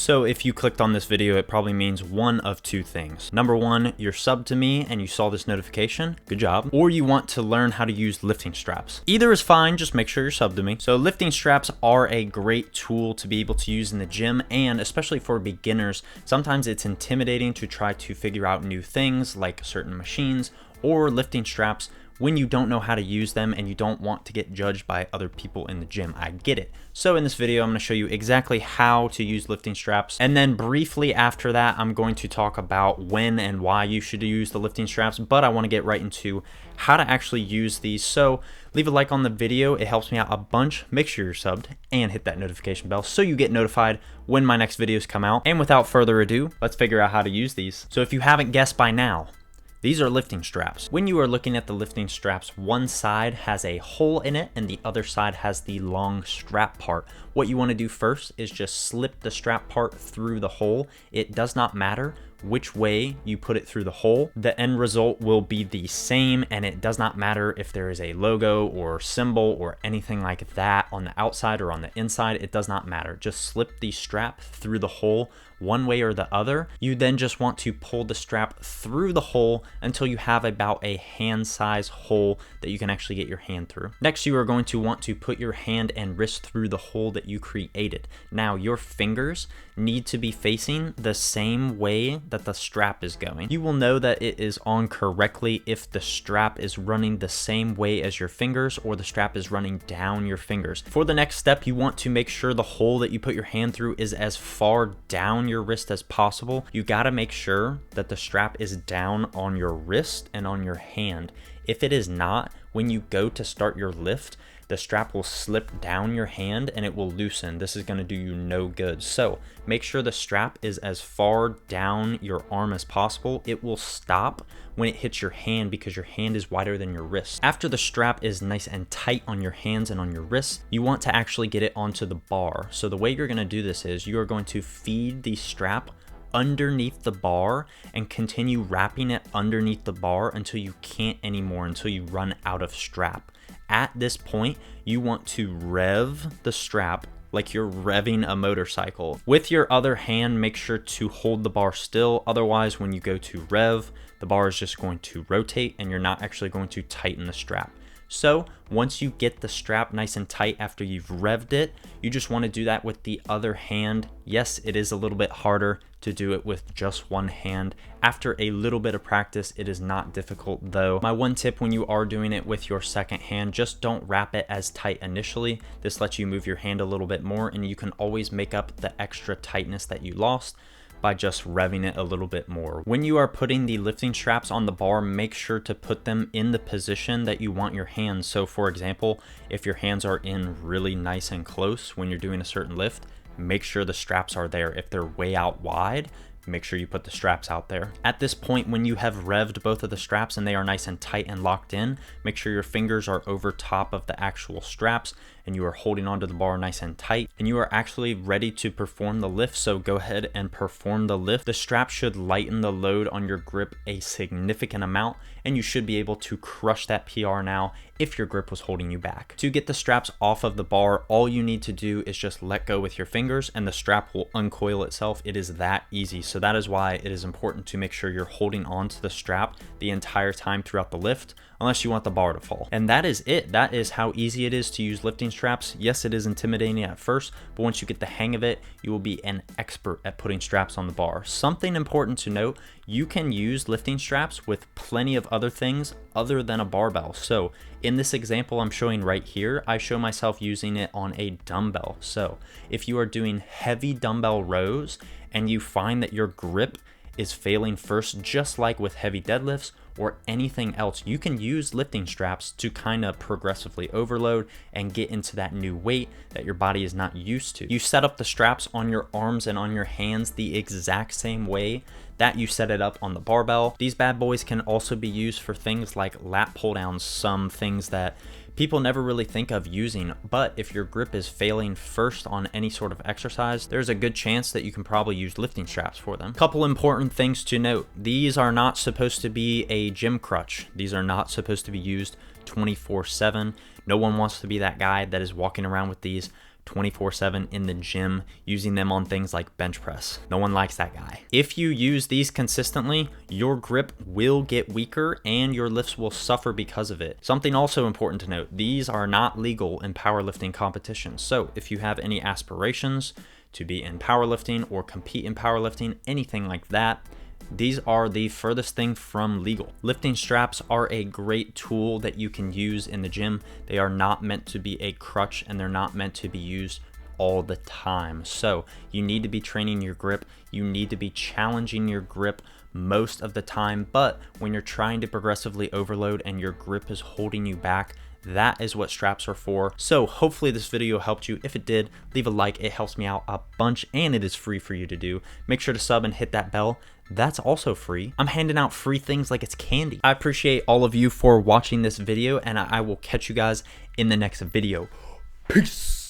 So if you clicked on this video, it probably means one of two things. Number one, you're subbed to me and you saw this notification, good job. Or you want to learn how to use lifting straps. Either is fine, just make sure you're subbed to me. So lifting straps are a great tool to be able to use in the gym, and especially for beginners, sometimes it's intimidating to try to figure out new things like certain machines or lifting straps when you don't know how to use them and you don't want to get judged by other people in the gym. I get it. So in this video, I'm going to show you exactly how to use lifting straps. And then briefly after that, I'm going to talk about when and why you should use the lifting straps, but I want to get right into how to actually use these. So leave a like on the video. It helps me out a bunch. Make sure you're subbed and hit that notification bell so you get notified when my next videos come out. And without further ado, let's figure out how to use these. So if you haven't guessed by now, these are lifting straps. When you are looking at the lifting straps, one side has a hole in it and the other side has the long strap part. What you want to do first is just slip the strap part through the hole. It does not matter which way you put it through the hole. The end result will be the same, and it does not matter if there is a logo or symbol or anything like that on the outside or on the inside. It does not matter. Just slip the strap through the hole one way or the other. You then just want to pull the strap through the hole until you have about a hand size hole that you can actually get your hand through. Next, you are going to want to put your hand and wrist through the hole that you created. Now, your fingers need to be facing the same way that the strap is going. You will know that it is on correctly if the strap is running the same way as your fingers or the strap is running down your fingers. For the next step, you want to make sure the hole that you put your hand through is as far down your wrist as possible. You got to make sure that the strap is down on your wrist and on your hand. If it is not, when you go to start your lift, the strap will slip down your hand and it will loosen. This is going to do you no good. So make sure the strap is as far down your arm as possible. It will stop when it hits your hand because your hand is wider than your wrist. After the strap is nice and tight on your hands and on your wrists, you want to actually get it onto the bar. So the way you're going to do this is you are going to feed the strap underneath the bar and continue wrapping it underneath the bar until you can't anymore, until you run out of strap. At this point, you want to rev the strap like you're revving a motorcycle. With your other hand, make sure to hold the bar still. Otherwise, when you go to rev, the bar is just going to rotate and you're not actually going to tighten the strap. So once you get the strap nice and tight after you've revved it, you just want to do that with the other hand. Yes, it is a little bit harder to do it with just one hand. After a little bit of practice, it is not difficult though. My one tip when you are doing it with your second hand, just don't wrap it as tight initially. This lets you move your hand a little bit more and you can always make up the extra tightness that you lost by just revving it a little bit more. When you are putting the lifting straps on the bar, make sure to put them in the position that you want your hands. So for example, if your hands are in really nice and close when you're doing a certain lift, make sure the straps are there. If they're way out wide, make sure you put the straps out there. At this point, when you have revved both of the straps and they are nice and tight and locked in, make sure your fingers are over top of the actual straps and you are holding onto the bar nice and tight and you are actually ready to perform the lift. So go ahead and perform the lift. The strap should lighten the load on your grip a significant amount and you should be able to crush that PR now if your grip was holding you back. To get the straps off of the bar, all you need to do is just let go with your fingers and the strap will uncoil itself. It is that easy. So that is why it is important to make sure you're holding on to the strap the entire time throughout the lift, unless you want the bar to fall. And that is it. That is how easy it is to use lifting straps. Yes, it is intimidating at first, but once you get the hang of it, you will be an expert at putting straps on the bar. Something important to note, you can use lifting straps with plenty of other things other than a barbell. So in this example I'm showing right here, I show myself using it on a dumbbell. So if you are doing heavy dumbbell rows and you find that your grip is failing first, just like with heavy deadlifts or anything else, you can use lifting straps to kind of progressively overload and get into that new weight that your body is not used to. You set up the straps on your arms and on your hands the exact same way that you set it up on the barbell. These bad boys can also be used for things like lat pull downs, some things that people never really think of using, but if your grip is failing first on any sort of exercise, there's a good chance that you can probably use lifting straps for them. Couple important things to note. These are not supposed to be a gym crutch. These are not supposed to be used 24/7. No one wants to be that guy that is walking around with these 24/7 in the gym, using them on things like bench press. No one likes that guy. If you use these consistently, your grip will get weaker and your lifts will suffer because of it. Something also important to note, these are not legal in powerlifting competitions. So if you have any aspirations to be in powerlifting or compete in powerlifting, anything like that, these are the furthest thing from legal. Lifting straps are a great tool that you can use in the gym. They are not meant to be a crutch and they're not meant to be used all the time. So you need to be training your grip. You need to be challenging your grip most of the time. But when you're trying to progressively overload and your grip is holding you back, that is what straps are for. So hopefully this video helped you. If it did, leave a like. It helps me out a bunch and it is free for you to do. Make sure to sub and hit that bell. That's also free. I'm handing out free things like it's candy. I appreciate all of you for watching this video and I will catch you guys in the next video. Peace.